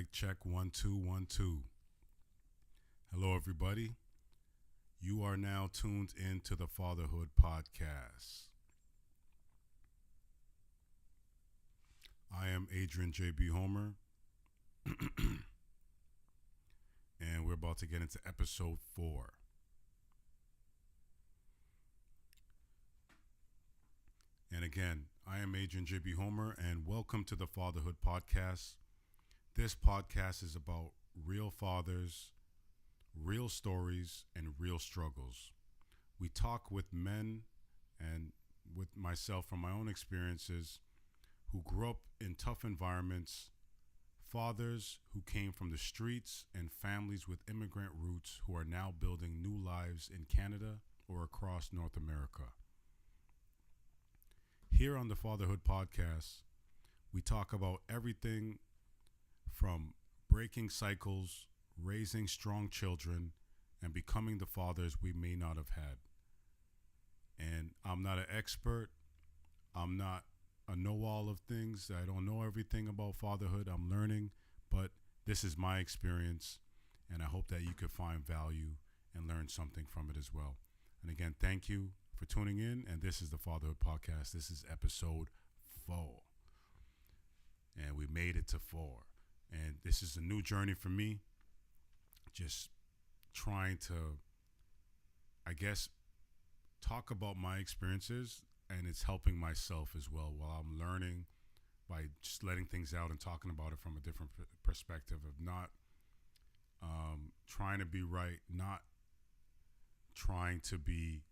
Mic check 1 2 1 2. Hello, everybody. You are now tuned into the FatherHood Podcast. I am Adrian JB Homer, and we're about to get into Ep.4. And again, I am Adrian JB Homer, and welcome to the FatherHood Podcast. This podcast is about real fathers, real stories, and real struggles. We talk with men and with myself from my own experiences who grew up in tough environments, fathers who came from the streets, and families with immigrant roots who are now building new lives in Canada or across North America. Here on the FatherHood Podcast, we talk about everything from breaking cycles, raising strong children, and becoming the fathers we may not have had. And I'm not an expert. I'm not a know-all of things. I don't know everything about fatherhood. I'm learning, but this is my experience, and I hope that you could find value and learn something from it as well. And again, thank you for tuning in, and this is the FatherHood Podcast. This is episode 4, and we made it to 4. And this is a new journey for me, just trying to, I guess, talk about my experiences, and it's helping myself as well while I'm learning by just letting things out and talking about it from a different perspective of not trying to be right, not trying to be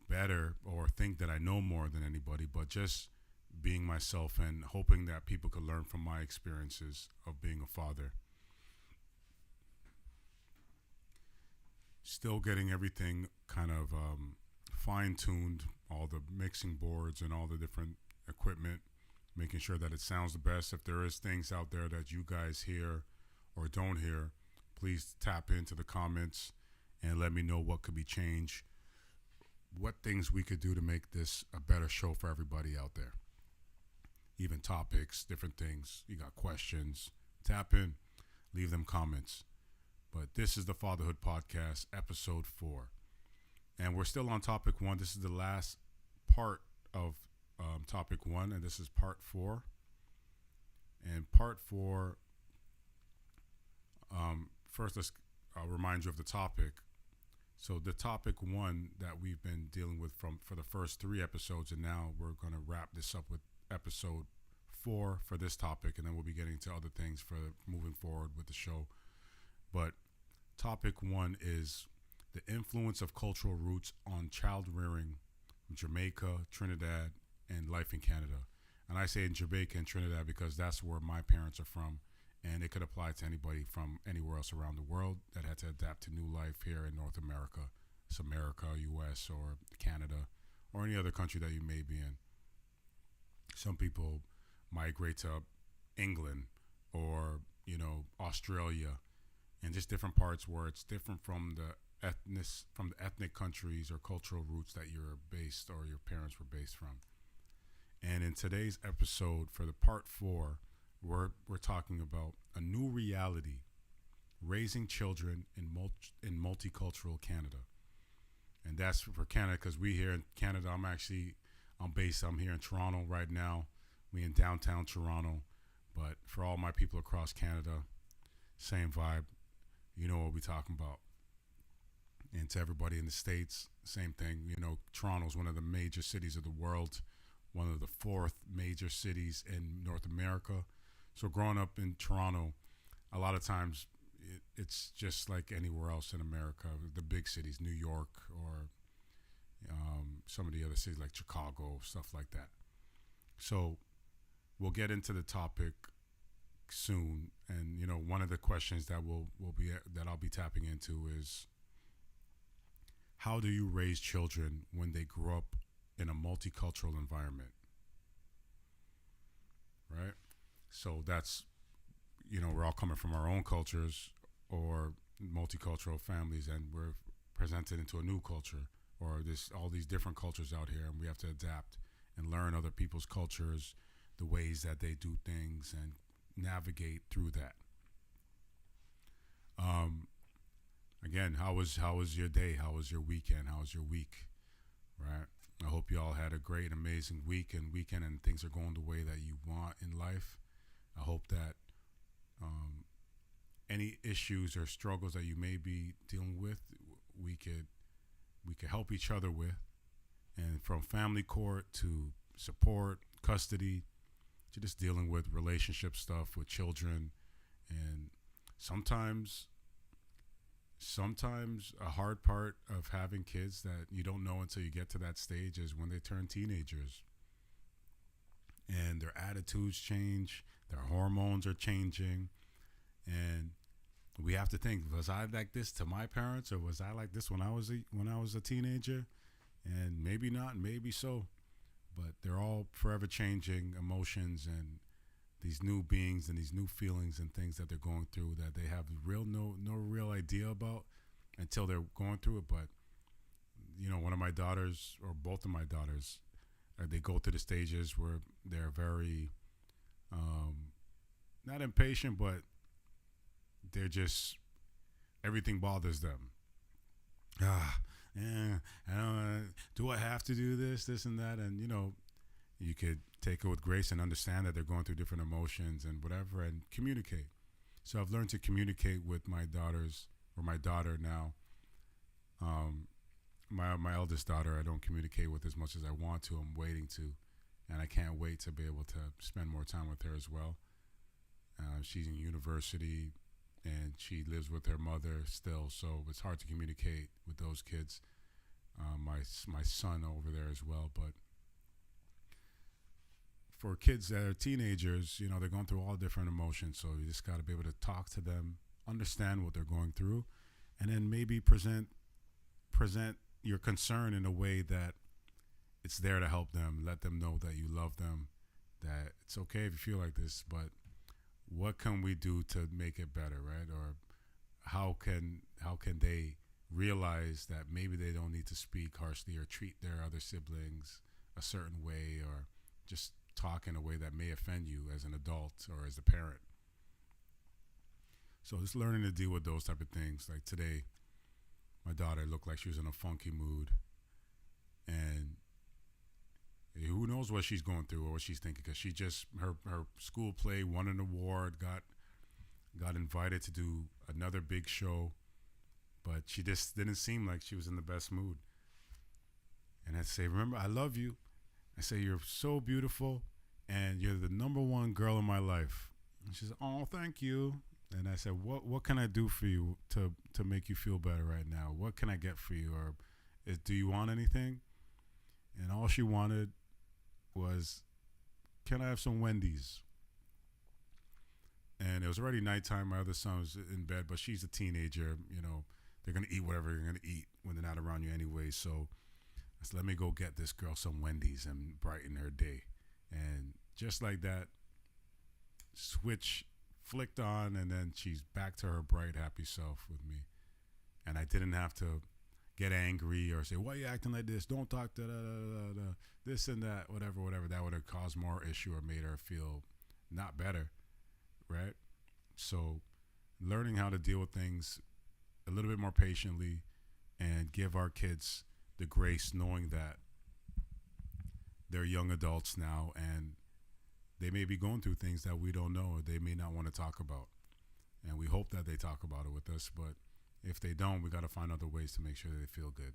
better or think that I know more than anybody, but just being myself and hoping that people could learn from my experiences of being a father. Still getting everything kind of fine-tuned, all the mixing boards and all the different equipment, making sure that it sounds the best. If there is things out there that you guys hear or don't hear, please tap into the comments and let me know what could be changed, what things we could do to make this a better show for everybody out there. Even topics, different things. You got questions, tap in, leave them comments. But this is the FatherHood Podcast, episode 4. And we're still on topic 1. This is the last part of topic 1, and this is part 4. And part 4, first I'll remind you of the topic. So the topic 1 that we've been dealing with for the first 3 episodes, and now we're going to wrap this up with episode 4 for this topic, and then we'll be getting to other things for moving forward with the show. But topic 1 is the influence of cultural roots on child rearing in Jamaica, Trinidad, and life in Canada. And I say in Jamaica and Trinidad because that's where my parents are from, and it could apply to anybody from anywhere else around the world that had to adapt to new life here in North America. It's America, US, or Canada, or any other country that you may be in. Some people migrate to England or, Australia, and just different parts where it's different from the ethnic countries or cultural roots that you're based or your parents were based from. And in today's episode, for the part 4, we're talking about a new reality, raising children in multicultural Canada. And that's for Canada because we here in Canada, I'm here in Toronto right now. We in downtown Toronto. But for all my people across Canada, same vibe. You know what we're talking about. And to everybody in the States, same thing. Toronto's one of the major cities of the world, one of the 4th major cities in North America. So growing up in Toronto, a lot of times it's just like anywhere else in America, the big cities, New York or some of the other cities like Chicago, stuff like that. So we'll get into the topic soon. And, one of the questions that I'll be tapping into is, how do you raise children when they grow up in a multicultural environment? Right? So that's, we're all coming from our own cultures or multicultural families, and we're presented into a new culture or all these different cultures out here, and we have to adapt and learn other people's cultures, the ways that they do things and navigate through that. Again, how was your day? How was your weekend? How was your week? Right? I hope you all had a great, amazing weekend, and things are going the way that you want in life. I hope that any issues or struggles that you may be dealing with, we could help each other with, and from family court to support, custody, to just dealing with relationship stuff with children, and sometimes a hard part of having kids that you don't know until you get to that stage is when they turn teenagers. And their attitudes change, their hormones are changing, and we have to think, was I like this to my parents, or was I like this when I was a teenager? And maybe not, maybe so. But they're all forever changing emotions and these new beings and these new feelings and things that they're going through that they have no real idea about until they're going through it. But one of my daughters, or both of my daughters, they go through the stages where they're very not impatient, but they're just, everything bothers them. Do I have to do this and that? And you could take it with grace and understand that they're going through different emotions and whatever, and communicate. So I've learned to communicate with my daughters, or my daughter now. My eldest daughter, I don't communicate with as much as I want to. I'm waiting to, and I can't wait to be able to spend more time with her as well. She's in university, and she lives with her mother still, so it's hard to communicate with those kids. My son over there as well, but for kids that are teenagers, they're going through all different emotions, so you just got to be able to talk to them, understand what they're going through, and then maybe present your concern in a way that it's there to help them, let them know that you love them, that it's okay if you feel like this, but what can we do to make it better, right? Or how can they realize that maybe they don't need to speak harshly or treat their other siblings a certain way, or just talk in a way that may offend you as an adult or as a parent. So just learning to deal with those type of things. Like today, my daughter looked like she was in a funky mood, and who knows what she's going through or what she's thinking, because she just, her school play won an award, got invited to do another big show, but she just didn't seem like she was in the best mood. And I say, remember, I love you. I say, you're so beautiful, and you're the number one girl in my life. And she said, oh, thank you. And I said, what can I do for you to make you feel better right now? What can I get for you? Or do you want anything? And all she wanted was, can I have some Wendy's? And it was already nighttime. My other son was in bed, but she's a teenager. They're going to eat whatever they're going to eat when they're not around you anyway. So I said, let me go get this girl some Wendy's and brighten her day. And just like that, switch flicked on, and then she's back to her bright, happy self with me. And I didn't have to get angry or say, why are you acting like this? Don't talk to this and that, whatever. That would have caused more issue or made her feel not better, right? So learning how to deal with things a little bit more patiently and give our kids the grace, knowing that they're young adults now and they may be going through things that we don't know or they may not want to talk about. And we hope that they talk about it with us, but if they don't, we got to find other ways to make sure that they feel good.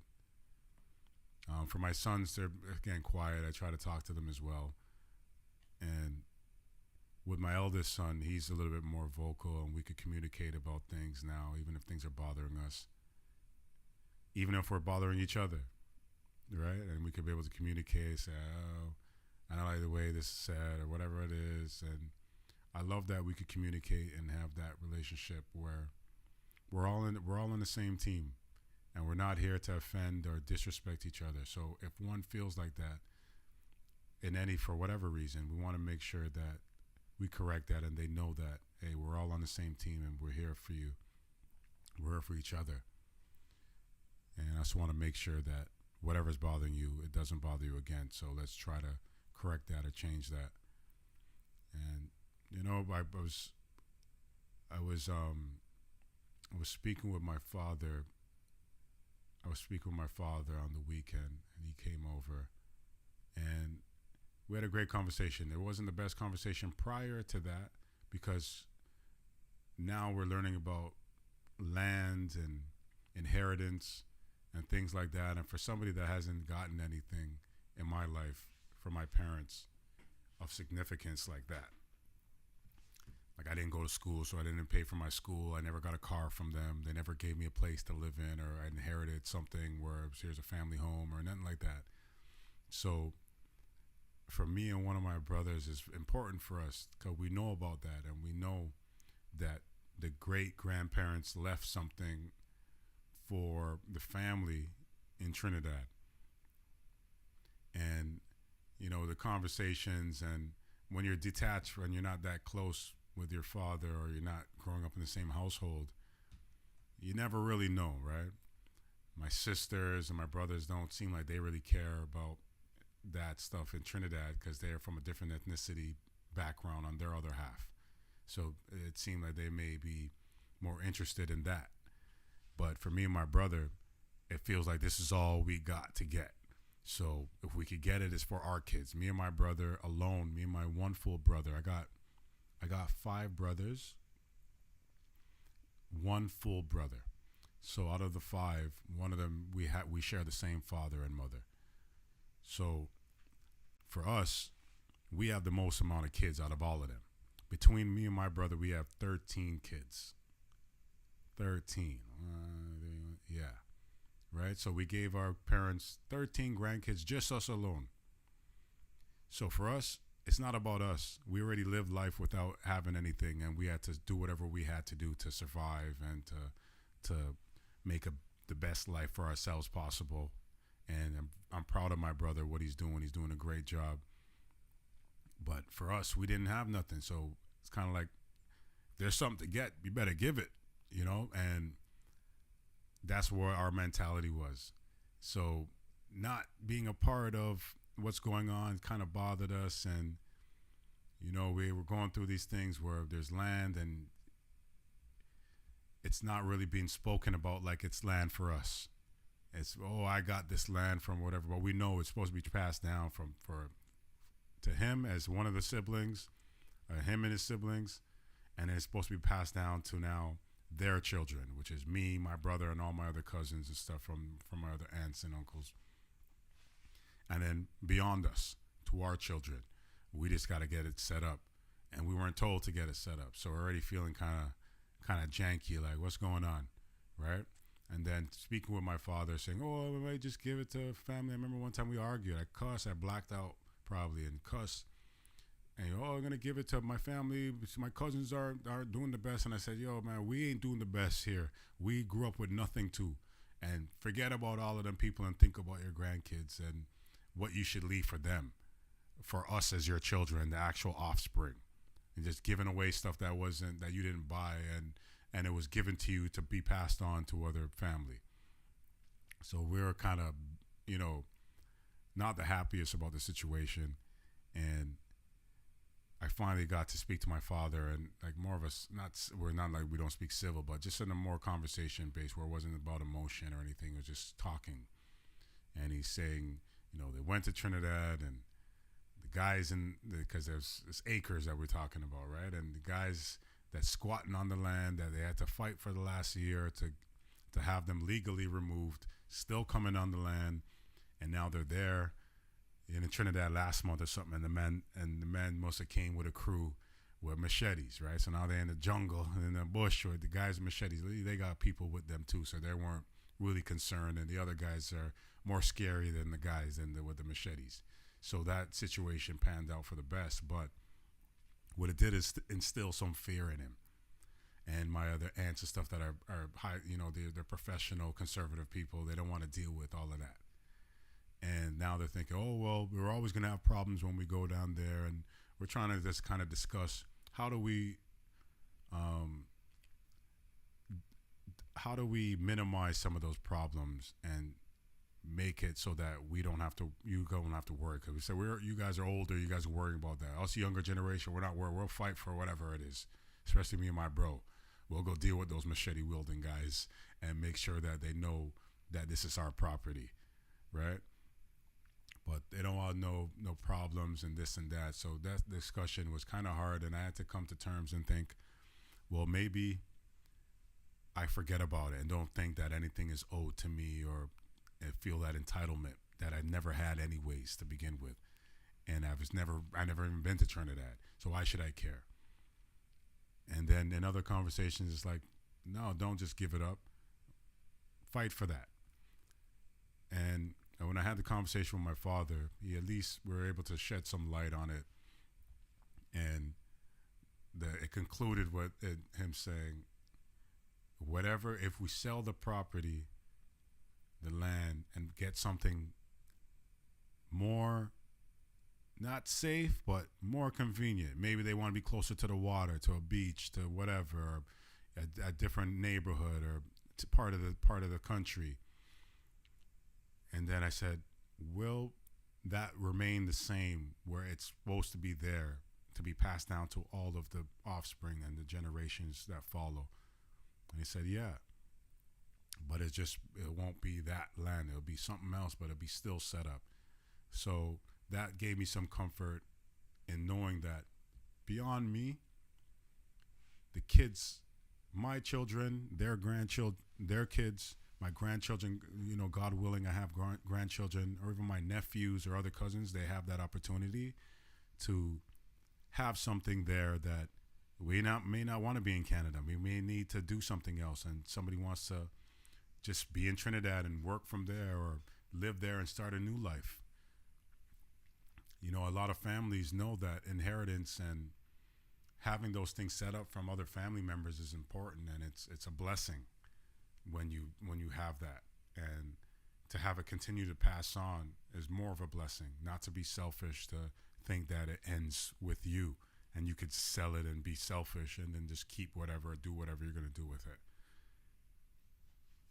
For my sons, they're, again, quiet. I try to talk to them as well. And with my eldest son, he's a little bit more vocal, and we could communicate about things now, even if things are bothering us. Even if we're bothering each other, right? And we could be able to communicate, say, oh, I don't like the way this is said, or whatever it is. And I love that we could communicate and have that relationship where we're all on the same team, and we're not here to offend or disrespect each other. So if one feels like that for whatever reason, we want to make sure that we correct that and they know that, hey, we're all on the same team and we're here for you. We're here for each other. And I just want to make sure that whatever's bothering you, it doesn't bother you again. So let's try to correct that or change that. And I was I was speaking with my father. I was speaking with my father on the weekend, and he came over, and we had a great conversation. It wasn't the best conversation prior to that because now we're learning about land and inheritance and things like that. And for somebody that hasn't gotten anything in my life from my parents of significance like that, like I didn't go to school, so I didn't pay for my school. I never got a car from them. They never gave me a place to live in, or I inherited something where here's a family home or nothing like that. So for me and one of my brothers, it's important for us because we know about that, and we know that the great grandparents left something for the family in Trinidad. And the conversations, and when you're detached, when you're not that close with your father, or you're not growing up in the same household, you never really know, right? My sisters and my brothers don't seem like they really care about that stuff in Trinidad because they're from a different ethnicity background on their other half. So it seemed like they may be more interested in that. But for me and my brother, it feels like this is all we got to get. So if we could get it, it's for our kids. Me and my brother alone, me and my one full brother. I got 5 brothers, 1 full brother. So out of the 5, one of them we share the same father and mother. So for us, we have the most amount of kids out of all of them. Between me and my brother, we have 13 kids. 13. Yeah. Right? So we gave our parents 13 grandkids, just us alone. So for us, it's not about us. We already lived life without having anything, and we had to do whatever we had to do to survive and to make the best life for ourselves possible. And I'm proud of my brother, what he's doing. He's doing a great job. But for us, we didn't have nothing. So it's kind of like, there's something to get, you better give it, and that's where our mentality was. So not being a part of what's going on kind of bothered us. And, we were going through these things where there's land and it's not really being spoken about like it's land for us. It's, I got this land from whatever, but we know it's supposed to be passed down to him as one of the siblings, him and his siblings, and it's supposed to be passed down to now their children, which is me, my brother, and all my other cousins and stuff from my other aunts and uncles. And then beyond us, to our children, we just got to get it set up. And we weren't told to get it set up, so we're already feeling kind of janky, like what's going on, right? And then speaking with my father, saying, we might just give it to family. I remember one time we argued. I blacked out probably and cussed. And I'm going to give it to my family. My cousins are doing the best. And I said, man, we ain't doing the best here. We grew up with nothing too. And forget about all of them people and think about your grandkids and what you should leave for them, for us as your children, the actual offspring. And just giving away stuff that you didn't buy and it was given to you to be passed on to other family. So we're kind of, not the happiest about the situation. And I finally got to speak to my father, and like more of us, we're not like we don't speak civil, but just in a more conversation based where it wasn't about emotion or anything. It was just talking. And he's saying, they went to Trinidad, and the guys because there's acres that we're talking about, right? And the guys that's squatting on the land that they had to fight for the last year to have them legally removed, still coming on the land, and now they're there in Trinidad last month or something, and the men must have came with a crew with machetes, right? So now they're in the jungle and in the bush with the guys with machetes. They got people with them too, so they weren't really concerned, and the other guys are more scary than the guys with the machetes. So that situation panned out for the best, but what it did is instill some fear in him. And my other aunts and stuff that are high, they're professional, conservative people. They don't want to deal with all of that. And now they're thinking, we're always going to have problems when we go down there. And we're trying to just kind of discuss how do we minimize some of those problems and make it so that you don't have to worry. Because we say you guys are older, you guys are worrying about that. Us younger generation, we're not worried. We'll fight for whatever it is. Especially me and my bro. We'll go deal with those machete wielding guys and make sure that they know that this is our property, right? But they don't all know no problems and this and that. So that discussion was kind of hard, and I had to come to terms and think, well, maybe I forget about it and don't think that anything is owed to me or feel that entitlement that I never had anyways to begin with. And I never even been to Trinidad. So why should I care? And then in other conversations, it's like, no, don't just give it up. Fight for that. And when I had the conversation with my father, he at least were able to shed some light on it. And it concluded with him saying, whatever, if we sell the property, the land, and get something more, not safe, but more convenient. Maybe they want to be closer to the water, to a beach, to whatever, or a different neighborhood, or to part of the country. And then I said, will that remain the same where it's supposed to be there to be passed down to all of the offspring and the generations that follow? And he said, yeah. But it won't be that land. It'll be something else, but it'll be still set up. So that gave me some comfort in knowing that beyond me, the kids, my children, their grandchildren, their kids, my grandchildren, God willing, I have grandchildren, or even my nephews or other cousins, they have that opportunity to have something there that we may not want to be in Canada. We may need to do something else, and somebody wants to just be in Trinidad and work from there or live there and start a new life. A lot of families know that inheritance and having those things set up from other family members is important, and it's a blessing when you have that. And to have it continue to pass on is more of a blessing, not to be selfish, to think that it ends with you and you could sell it and be selfish and then just keep whatever, do whatever you're going to do with it.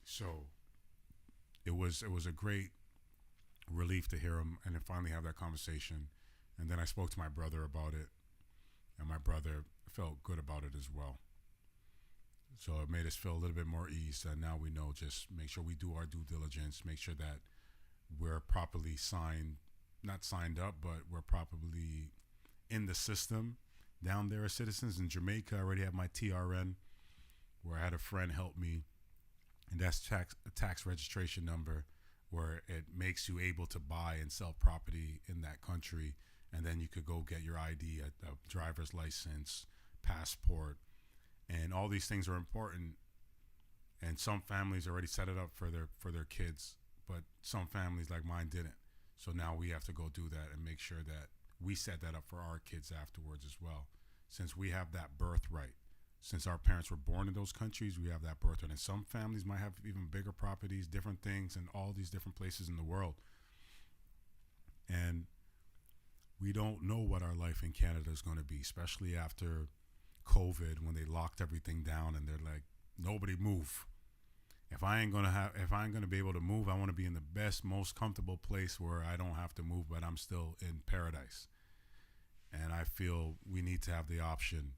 So it was a great relief to hear him and then finally have that conversation. And then I spoke to my brother about it, and my brother felt good about it as well. So it made us feel a little bit more ease. And now we know, just make sure we do our due diligence, make sure that we're properly not signed up, but we're properly in the system down there as citizens. In Jamaica, I already have my TRN, where I had a friend help me, and that's tax registration number, where it makes you able to buy and sell property in that country. And then you could go get your ID, a driver's license, passport, and all these things are important. And some families already set it up for their kids, but some families like mine didn't. So now we have to go do that and make sure that we set that up for our kids afterwards as well. Since we have that birthright, since our parents were born in those countries, we have that birthright. And some families might have even bigger properties, different things, in all these different places in the world. And we don't know what our life in Canada is going to be, especially after COVID, when they locked everything down and they're like, nobody move. If I ain't gonna be able to move, I want to be in the best, most comfortable place where I don't have to move, but I'm still in paradise. And I feel we need to have the option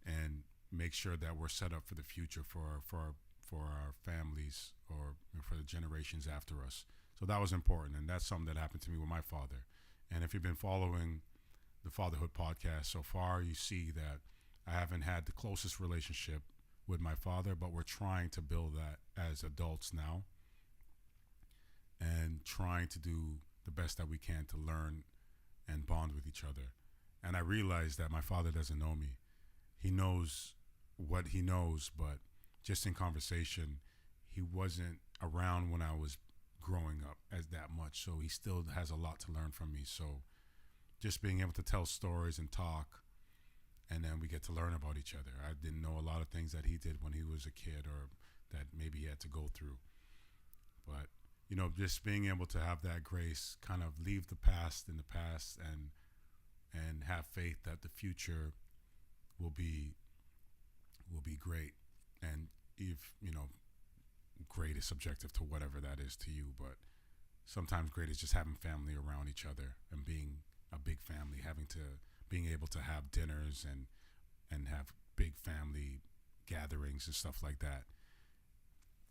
and make sure that we're set up for the future for our families or for the generations after us. So that was important, and that's something that happened to me with my father. And if you've been following the FatherHood Podcast so far, you see that I haven't had the closest relationship with my father, but we're trying to build that as adults now and trying to do the best that we can to learn and bond with each other. And I realized that my father doesn't know me. He knows what he knows, but just in conversation, he wasn't around when I was growing up as that much. So he still has a lot to learn from me. So just being able to tell stories and talk, and then we get to learn about each other. I didn't know a lot of things that he did when he was a kid or that maybe he had to go through. But, just being able to have that grace, kind of leave the past in the past and have faith that the future will be great. And if, great is subjective to whatever that is to you, but sometimes great is just having family around each other and being a big family, being able to have dinners and have big family gatherings and stuff like that.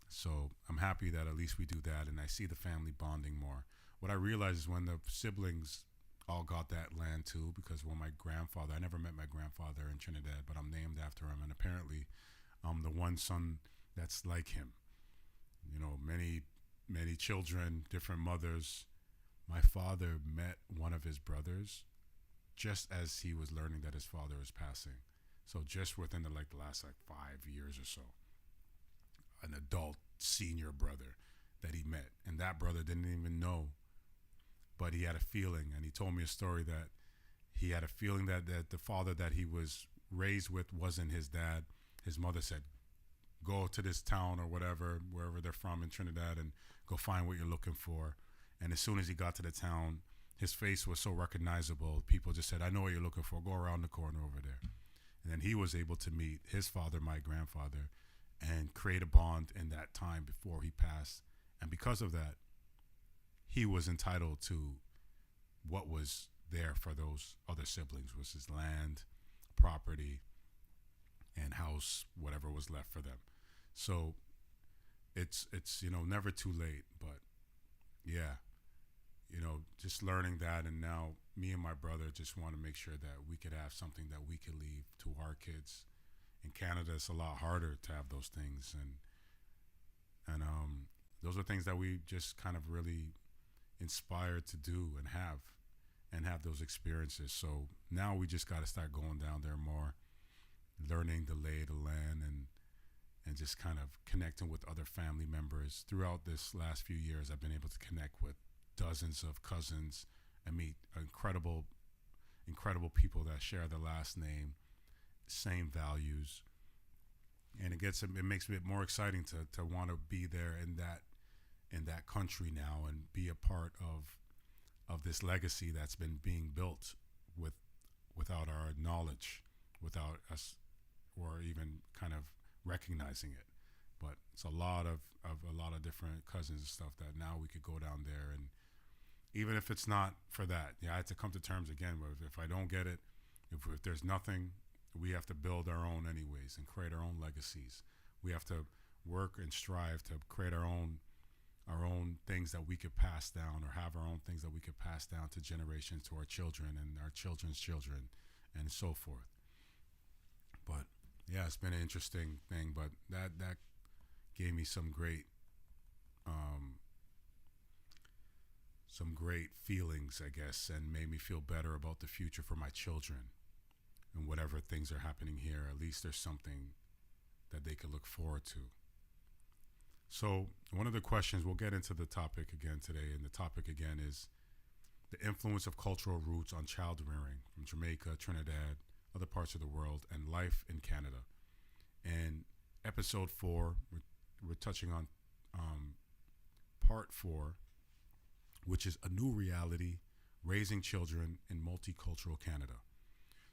So I'm happy that at least we do that, and I see the family bonding more. What I realized is when the siblings all got that land too, because when my grandfather, I never met my grandfather in Trinidad, but I'm named after him, and apparently I'm the one son that's like him. You know, many children, different mothers. My father met one of his brothers just as he was learning that his father was passing. So just within the last 5 years or so, an adult senior brother that he met, and that brother didn't even know, but he had a feeling, and he told me a story that he had a feeling that the father that he was raised with wasn't his dad. His mother said, go to this town or whatever, wherever they're from in Trinidad, and go find what you're looking for. And as soon as he got to the town, his face was so recognizable, people just said, I know what you're looking for, go around the corner over there. And then he was able to meet his father, my grandfather, and create a bond in that time before he passed. And because of that, he was entitled to what was there for those other siblings, was his land, property, and house, whatever was left for them. So it's never too late, but yeah, just learning that. And now me and my brother just want to make sure that we could have something that we could leave to our kids. In Canada, it's a lot harder to have those things, and those are things that we just kind of really inspired to do and have those experiences. So now we just got to start going down there more, learning the lay of the land, and just kind of connecting with other family members. Throughout this last few years, I've been able to connect with dozens of cousins and meet incredible people that share the last name, same values, and it makes it more exciting to want to be there in that country now and be a part of this legacy that's been being built without our knowledge, without us or even kind of recognizing it. But it's a lot of different cousins and stuff that now we could go down there, and even if it's not for that, I had to come to terms again with, if I don't get it, if there's nothing, we have to build our own anyways and create our own legacies. We have to work and strive to create our own things that we could pass down, or have our own things that we could pass down to generations, to our children and our children's children, and so forth. But yeah, it's been an interesting thing, but that gave me some great feelings, I guess, and made me feel better about the future for my children. And whatever things are happening here, at least there's something that they could look forward to. So one of the questions, we'll get into the topic again today, and the topic again is the influence of cultural roots on child rearing from Jamaica, Trinidad, other parts of the world, and life in Canada. And Ep.4, we're touching on part 4, which is a new reality, raising children in multicultural Canada.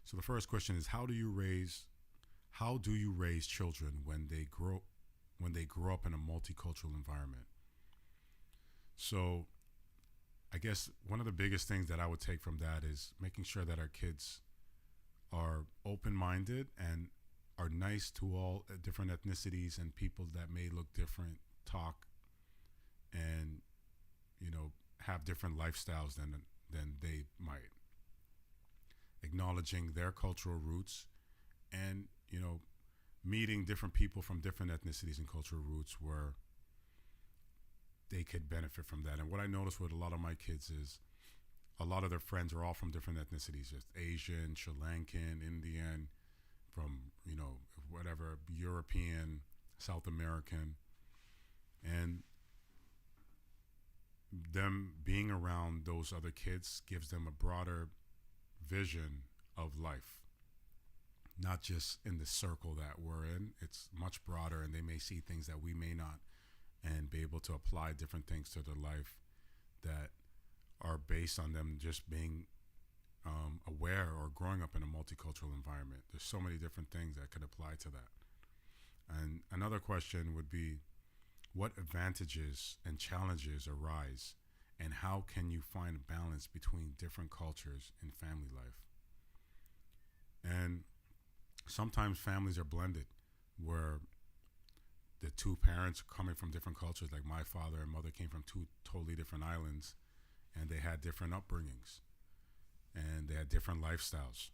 So the first question is, how do you raise children when they grow up in a multicultural environment? So I guess one of the biggest things that I would take from that is making sure that our kids are open-minded and are nice to all different ethnicities and people that may look different, talk, and have different lifestyles than they might. Acknowledging their cultural roots, and meeting different people from different ethnicities and cultural roots where they could benefit from that. And what I noticed with a lot of my kids is a lot of their friends are all from different ethnicities, just Asian, Sri Lankan, Indian, from whatever, European, South American, and them being around those other kids gives them a broader vision of life, not just in the circle that we're in. It's much broader, and they may see things that we may not, and be able to apply different things to their life that are based on them just being aware or growing up in a multicultural environment. There's so many different things that could apply to that. And another question would be, What advantages and challenges arise, and how can you find a balance between different cultures in family life? And sometimes families are blended, where the two parents coming from different cultures, like my father and mother came from two totally different islands, and they had different upbringings, and they had different lifestyles.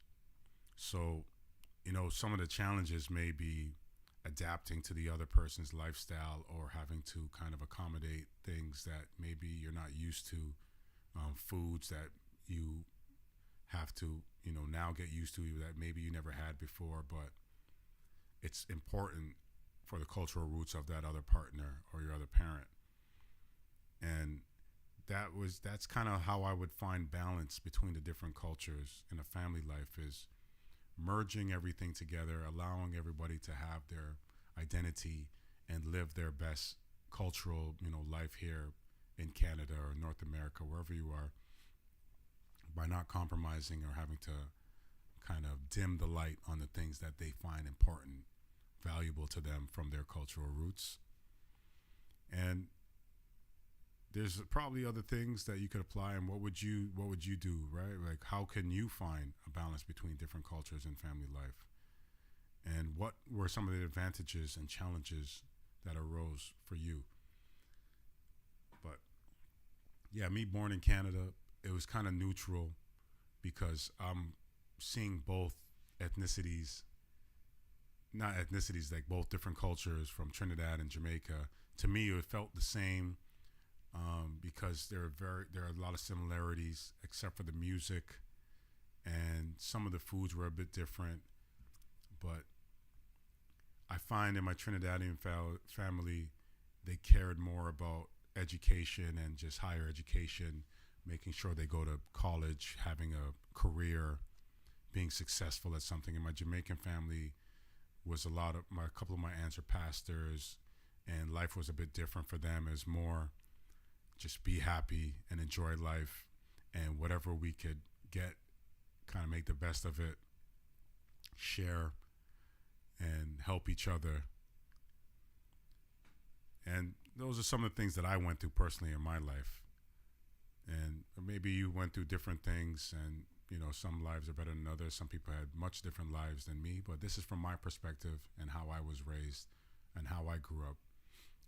So, some of the challenges may be adapting to the other person's lifestyle, or having to kind of accommodate things that maybe you're not used to, foods that you have to, now get used to that maybe you never had before. But it's important for the cultural roots of that other partner or your other parent. And that's kind of how I would find balance between the different cultures in a family life, is merging everything together, allowing everybody to have their identity and live their best cultural, life here in Canada or North America, wherever you are, by not compromising or having to kind of dim the light on the things that they find important, valuable to them from their cultural roots. And there's probably other things that you could apply. And what would you do, right? Like, how can you find a balance between different cultures in family life? And what were some of the advantages and challenges that arose for you? But yeah, me born in Canada, it was kind of neutral, because I'm seeing both ethnicities, not ethnicities, like both different cultures from Trinidad and Jamaica. To me, it felt the same, because there are a lot of similarities, except for the music, and some of the foods were a bit different. But I find in my Trinidadian family, they cared more about education and just higher education, making sure they go to college, having a career, being successful at something. In my Jamaican family, was a couple of my aunts are pastors, and life was a bit different for them. It was more just be happy and enjoy life, and whatever we could get, kind of make the best of it, share and help each other. And those are some of the things that I went through personally in my life. And maybe you went through different things, and some lives are better than others. Some people had much different lives than me, but this is from my perspective and how I was raised and how I grew up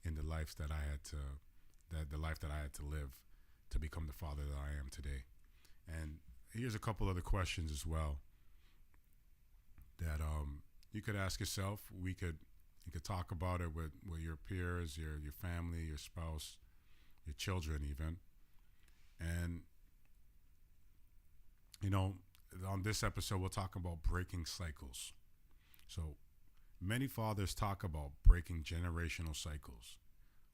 in the life that I had to live to become the father that I am today. And here's a couple other questions as well that you could ask yourself. You could talk about it with your peers, your family, your spouse, your children even. And on this episode, we'll talk about breaking cycles. So many fathers talk about breaking generational cycles.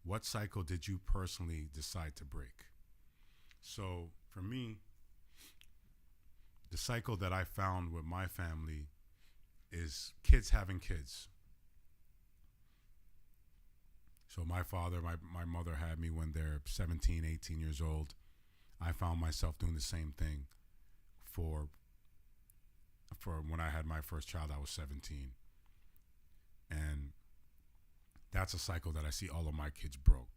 What cycle did you personally decide to break? So for me, the cycle that I found with my family is kids having kids. So my father, my mother had me when they're 17, 18 years old. I found myself doing the same thing for when I had my first child. I was 17. And that's a cycle that I see all of my kids broke.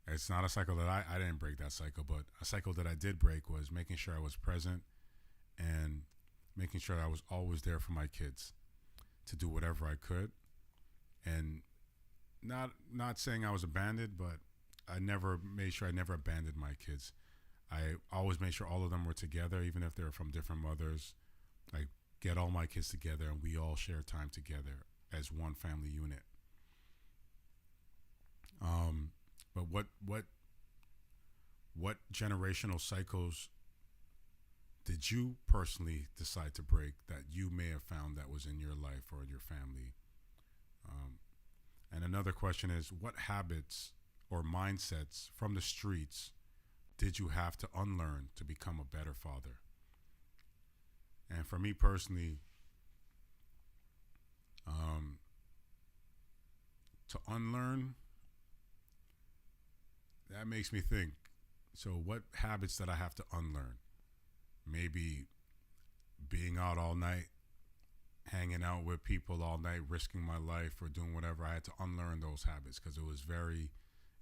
It's not a cycle that I didn't break that cycle, but a cycle that I did break was making sure I was present and making sure I was always there for my kids to do whatever I could. And not saying I was abandoned, but I made sure I never abandoned my kids. I always made sure all of them were together, even if they were from different mothers. I get all my kids together, and we all share time together as one family unit. But what generational cycles did you personally decide to break that you may have found that was in your life or in your family? And another question is, what habits or mindsets from the streets did you have to unlearn to become a better father? And for me personally, to unlearn, that makes me think. So what habits did I have to unlearn? Maybe being out all night, hanging out with people all night, risking my life or doing whatever. I had to unlearn those habits because it was very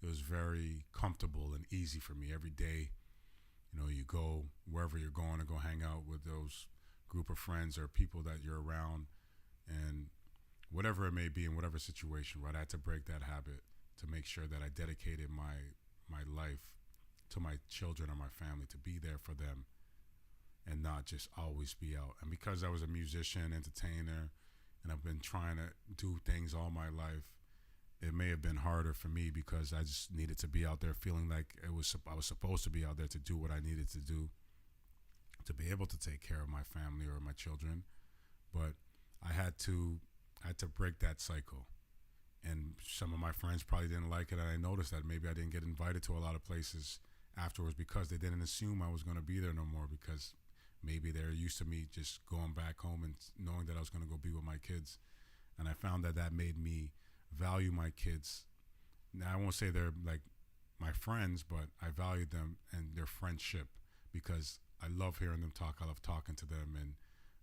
it was very comfortable and easy for me. Every day, you go wherever you're going to go hang out with those group of friends or people that you're around, and whatever it may be in whatever situation, right? I had to break that habit to make sure that I dedicated my life to my children or my family, to be there for them and not just always be out. And because I was a musician, entertainer, and I've been trying to do things all my life, it may have been harder for me because I just needed to be out there feeling like I was supposed to be out there to do what I needed to do to be able to take care of my family or my children. But I had to break that cycle. And some of my friends probably didn't like it, and I noticed that maybe I didn't get invited to a lot of places afterwards because they didn't assume I was going to be there no more, because maybe they're used to me just going back home and knowing that I was going to go be with my kids. And I found that made me value my kids. Now, I won't say they're like my friends, but I valued them and their friendship because I love hearing them talk. I love talking to them and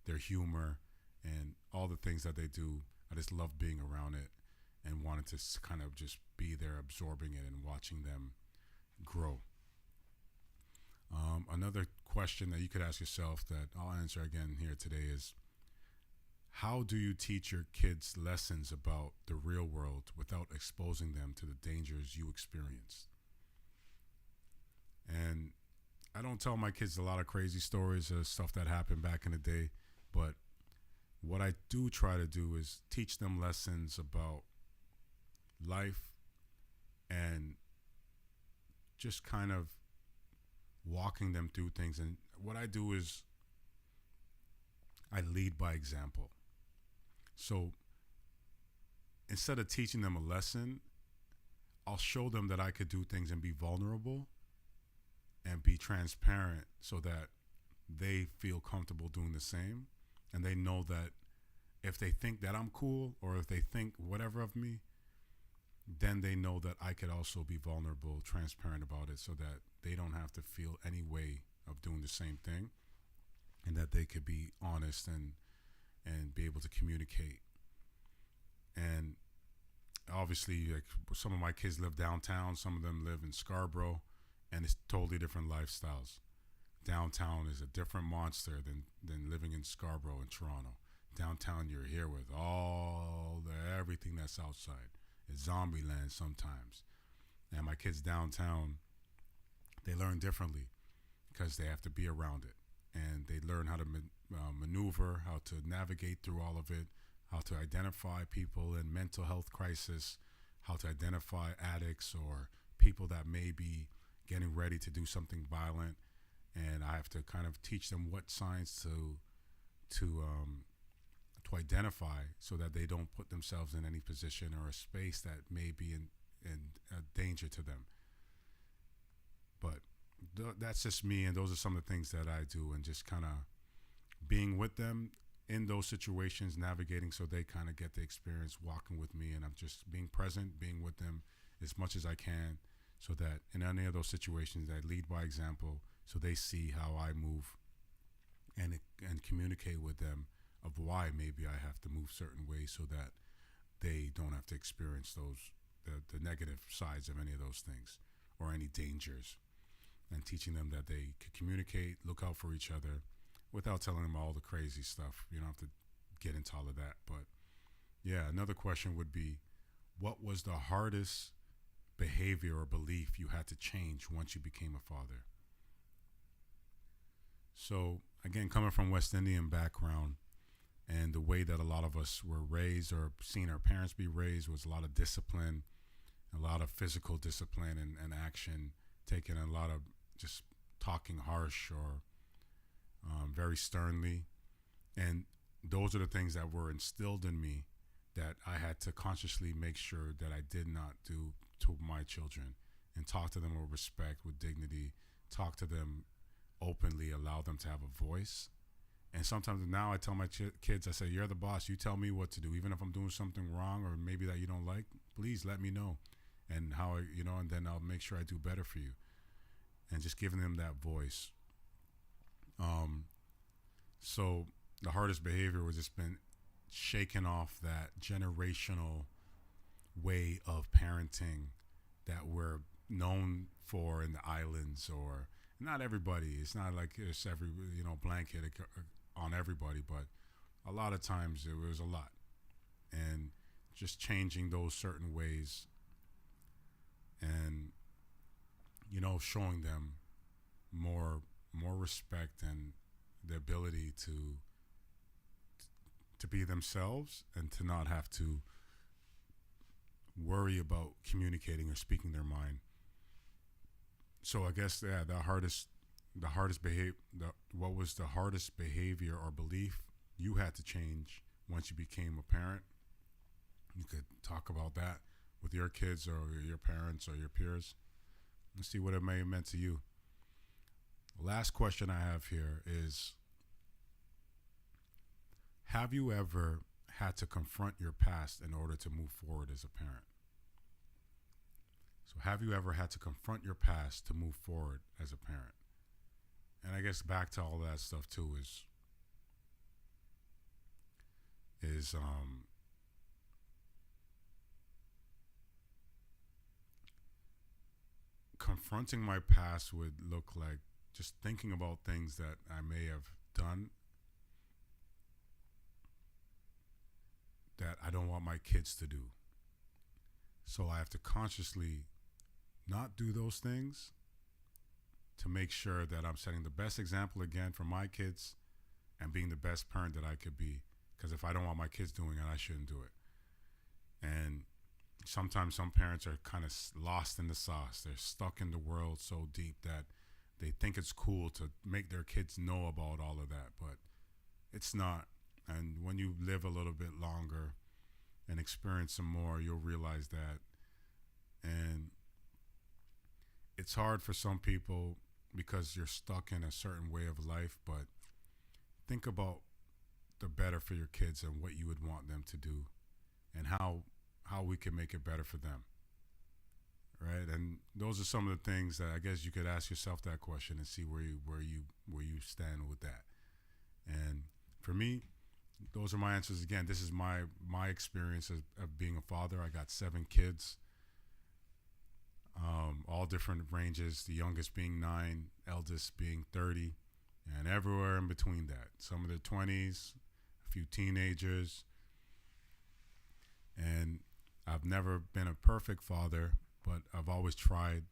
their humor and all the things that they do. I just love being around it and wanted to kind of just be there, absorbing it and watching them grow. Another question that you could ask yourself that I'll answer again here today is, how do you teach your kids lessons about the real world without exposing them to the dangers you experienced? And I don't tell my kids a lot of crazy stories of stuff that happened back in the day, but what I do try to do is teach them lessons about life and just kind of walking them through things. And what I do is I lead by example. So instead of teaching them a lesson, I'll show them that I could do things and be vulnerable and be transparent so that they feel comfortable doing the same. And they know that if they think that I'm cool or if they think whatever of me, then they know that I could also be vulnerable, transparent about it, so that they don't have to feel any way of doing the same thing, and that they could be honest and be able to communicate. And obviously, like, some of my kids live downtown, some of them live in Scarborough, and it's totally different lifestyles. Downtown is a different monster than living in Scarborough and Toronto. Downtown, you're here with everything that's outside. It's zombie land sometimes. And my kids downtown, they learn differently because they have to be around it. And they learn how to maneuver, how to navigate through all of it, how to identify people in mental health crisis, how to identify addicts or people that may be getting ready to do something violent. And I have to kind of teach them what signs to identify so that they don't put themselves in any position or a space that may be in danger to them. But that's just me, and those are some of the things that I do, and just kind of being with them in those situations, navigating so they kind of get the experience walking with me, and I'm just being present, being with them as much as I can so that in any of those situations I lead by example so they see how I move and communicate with them of why maybe I have to move certain ways so that they don't have to experience the negative sides of any of those things or any dangers, and teaching them that they could communicate, look out for each other without telling them all the crazy stuff. You don't have to get into all of that. But yeah, another question would be, what was the hardest behavior or belief you had to change once you became a father? So again, coming from West Indian background, and the way that a lot of us were raised or seen our parents be raised was a lot of discipline, a lot of physical discipline and action, taking a lot of just talking harsh or very sternly. And those are the things that were instilled in me that I had to consciously make sure that I did not do to my children, and talk to them with respect, with dignity, talk to them openly, allow them to have a voice. And sometimes now I tell my kids, I say, you're the boss. You tell me what to do. Even if I'm doing something wrong or maybe that you don't like, please let me know. And how, and then I'll make sure I do better for you. And just giving them that voice. So the hardest behavior was just been shaking off that generational way of parenting that we're known for in the islands, or not everybody. It's not like it's every blanket on everybody, but a lot of times it was a lot, and just changing those certain ways, and showing them more respect and the ability to be themselves and to not have to worry about communicating or speaking their mind. So I guess what was the hardest behavior or belief you had to change once you became a parent? You could talk about that with your kids or your parents or your peers and see what it may have meant to you. Last question I have here is, have you ever had to confront your past in order to move forward as a parent? So have you ever had to confront your past to move forward as a parent? And I guess back to all that stuff too is confronting my past would look like just thinking about things that I may have done that I don't want my kids to do. So I have to consciously not do those things to make sure that I'm setting the best example again for my kids and being the best parent that I could be. Because if I don't want my kids doing it, I shouldn't do it. And sometimes some parents are kind of lost in the sauce. They're stuck in the world so deep that they think it's cool to make their kids know about all of that, but it's not. And when you live a little bit longer and experience some more, you'll realize that. And it's hard for some people because you're stuck in a certain way of life, but think about the better for your kids and what you would want them to do and how we can make it better for them. Right? And those are some of the things that I guess you could ask yourself that question and see where you stand with that. And for me, those are my answers. Again, this is my experience of being a father. I got 7 kids, all different ranges, the youngest being 9, eldest being 30, and everywhere in between that. Some of the 20s, a few teenagers. And I've never been a perfect father, but I've always tried.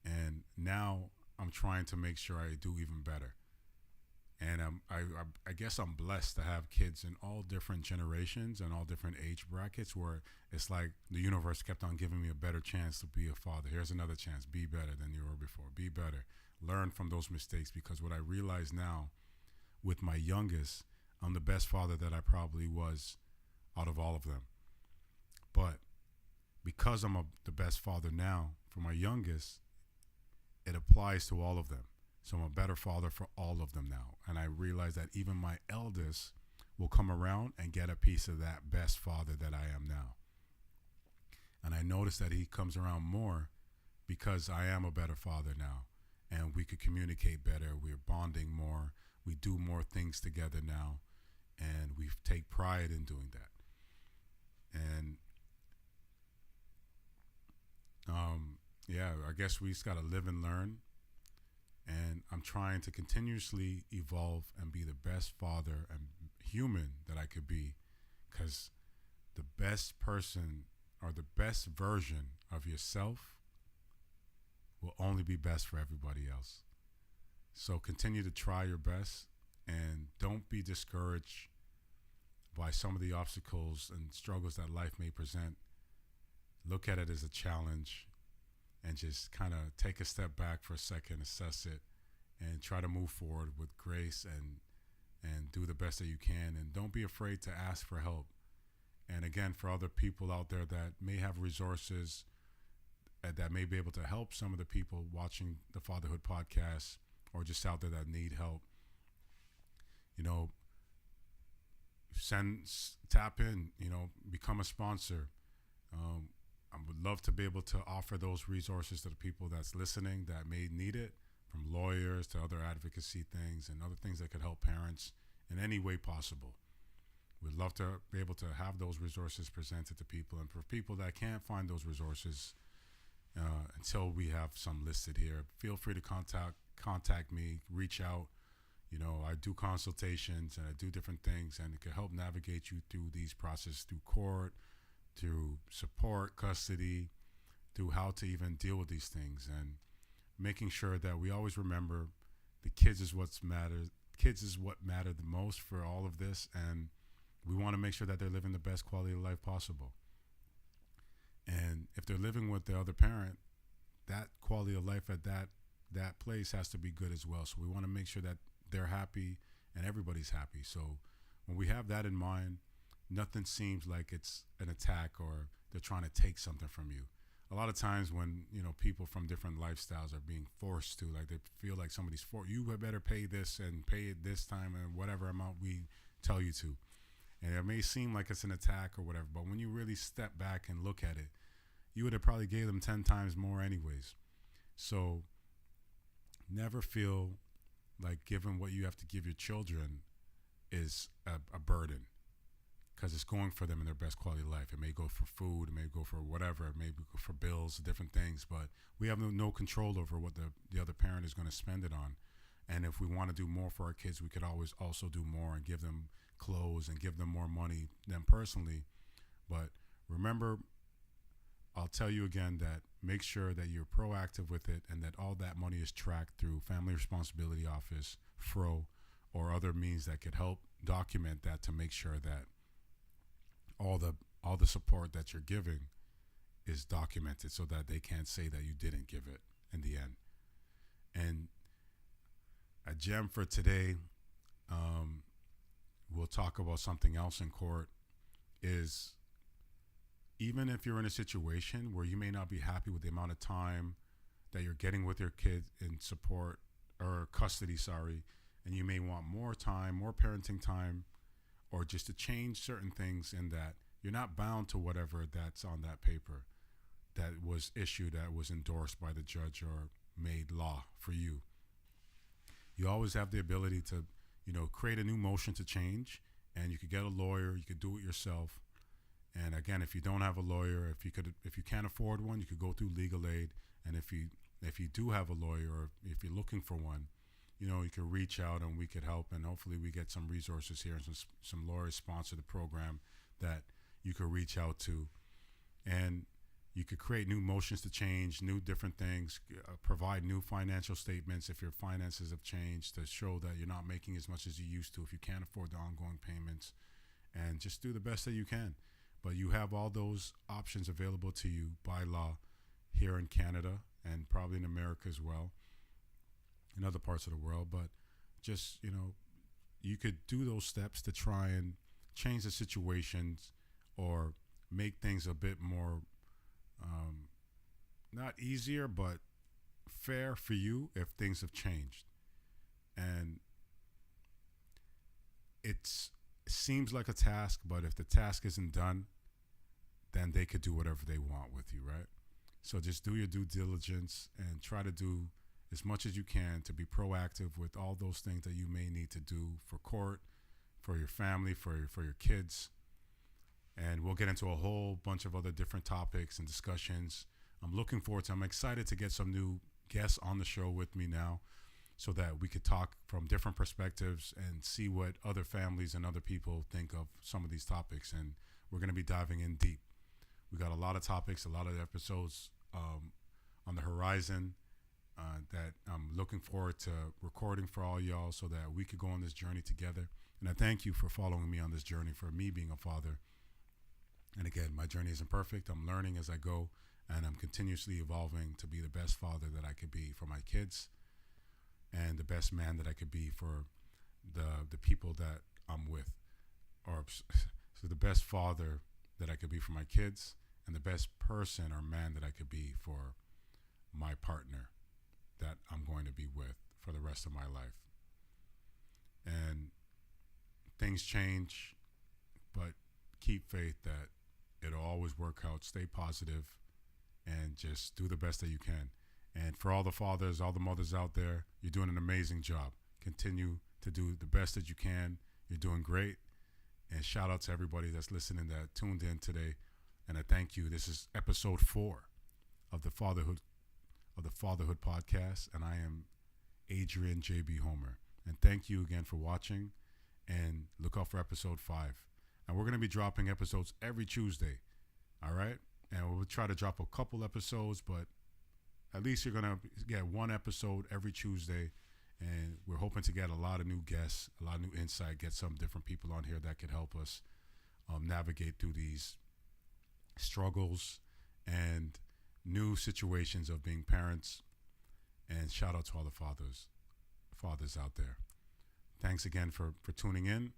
And now I'm trying to make sure I do even better. And I guess I'm blessed to have kids in all different generations and all different age brackets, where it's like the universe kept on giving me a better chance to be a father. Here's another chance. Be better than you were before. Be better. Learn from those mistakes, because what I realize now with my youngest, I'm the best father that I probably was out of all of them. But because I'm the best father now for my youngest, it applies to all of them. So I'm a better father for all of them now. And I realize that even my eldest will come around and get a piece of that best father that I am now. And I notice that he comes around more because I am a better father now. And we could communicate better. We're bonding more. We do more things together now. And we take pride in doing that. And I guess we just got to live and learn. And I'm trying to continuously evolve and be the best father and human that I could be, because the best person or the best version of yourself will only be best for everybody else. So continue to try your best and don't be discouraged by some of the obstacles and struggles that life may present. Look at it as a challenge and just kind of take a step back for a second, assess it, and try to move forward with grace and do the best that you can. And don't be afraid to ask for help. And again, for other people out there that may have resources that may be able to help some of the people watching the FatherHood Podcast, or just out there that need help, tap in, become a sponsor. I would love to be able to offer those resources to the people that's listening that may need it, from lawyers to other advocacy things and other things that could help parents in any way possible. We'd love to be able to have those resources presented to people. And for people that can't find those resources until we have some listed here. Feel free to contact me, reach out. You know, I do consultations and I do different things, and it can help navigate you through these processes, through court, through support, custody, through how to even deal with these things, and making sure that we always remember the kids is what's matters. Kids is what matter the most for all of this, and we want to make sure that they're living the best quality of life possible. And if they're living with the other parent, that quality of life at that place has to be good as well. So we want to make sure that they're happy and everybody's happy. So when we have that in mind, nothing seems like it's an attack or they're trying to take something from you. A lot of times when, you know, people from different lifestyles are being forced to, like they feel like somebody's you better pay this and pay it this time and whatever amount we tell you to. And it may seem like it's an attack or whatever, but when you really step back and look at it, you would have probably gave them 10 times more anyways. So never feel like giving what you have to give your children is a burden, because it's going for them in their best quality of life. It may go for food, it may go for whatever, it may go for bills, different things, but we have no control over what the other parent is going to spend it on. And if we want to do more for our kids, we could always also do more and give them clothes and give them more money than personally. But remember, I'll tell you again that make sure that you're proactive with it and that all that money is tracked through Family Responsibility Office, FRO, or other means that could help document that to make sure that all the support that you're giving is documented so that they can't say that you didn't give it in the end. And a gem for today, we'll talk about something else in court, is even if you're in a situation where you may not be happy with the amount of time that you're getting with your kid in support or custody, and you may want more time, more parenting time, or just to change certain things, in that you're not bound to whatever that's on that paper that was issued, that was endorsed by the judge or made law for you. You always have the ability to, you know, create a new motion to change, and you could get a lawyer, you could do it yourself. And again, if you don't have a lawyer, if you can't afford one, you could go through legal aid. And if you do have a lawyer, or if you're looking for one, you know, you could reach out and we could help. And hopefully we get some resources here and some lawyers sponsor the program that you could reach out to. And you could create new motions to change, new different things, provide new financial statements if your finances have changed, to show that you're not making as much as you used to if you can't afford the ongoing payments, and just do the best that you can. But you have all those options available to you by law here in Canada and probably in America as well, in other parts of the world. But just, you know, you could do those steps to try and change the situations or make things a bit more, not easier, but fair for you if things have changed. And it seems like a task, but if the task isn't done, then they could do whatever they want with you, right? So just do your due diligence and try to do as much as you can to be proactive with all those things that you may need to do for court, for your family, for your kids. And we'll get into a whole bunch of other different topics and discussions. I'm excited to get some new guests on the show with me now, so that we could talk from different perspectives and see what other families and other people think of some of these topics. And we're going to be diving in deep. We got a lot of topics, a lot of episodes on the horizon that I'm looking forward to recording for all y'all, so that we could go on this journey together. And I thank you for following me on this journey, for me being a father. And again, my journey isn't perfect. I'm learning as I go, and I'm continuously evolving to be the best father that I could be for my kids, and the best man that I could be for the people that I'm with, or so the best father that I could be for my kids, and the best person or man that I could be for my partner that I'm going to be with for the rest of my life. And things change, but keep faith that it'll always work out. Stay positive and just do the best that you can. And for all the fathers, all the mothers out there, you're doing an amazing job. Continue to do the best that you can. You're doing great. And shout out to everybody that's listening, that tuned in today. And I thank you. This is episode 4 of the FatherHood Podcast, and I am Adrian JB Homer. And thank you again for watching, and look out for episode 5. And we're going to be dropping episodes every Tuesday, all right? And we'll try to drop a couple episodes, but at least you're going to get one episode every Tuesday. And we're hoping to get a lot of new guests, a lot of new insight, get some different people on here that can help us navigate through these struggles and new situations of being parents. And shout out to all the fathers out there. Thanks again for tuning in.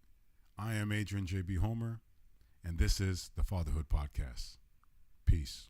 I am Adrian JB Homer, and this is the FatherHood Podcast. Peace.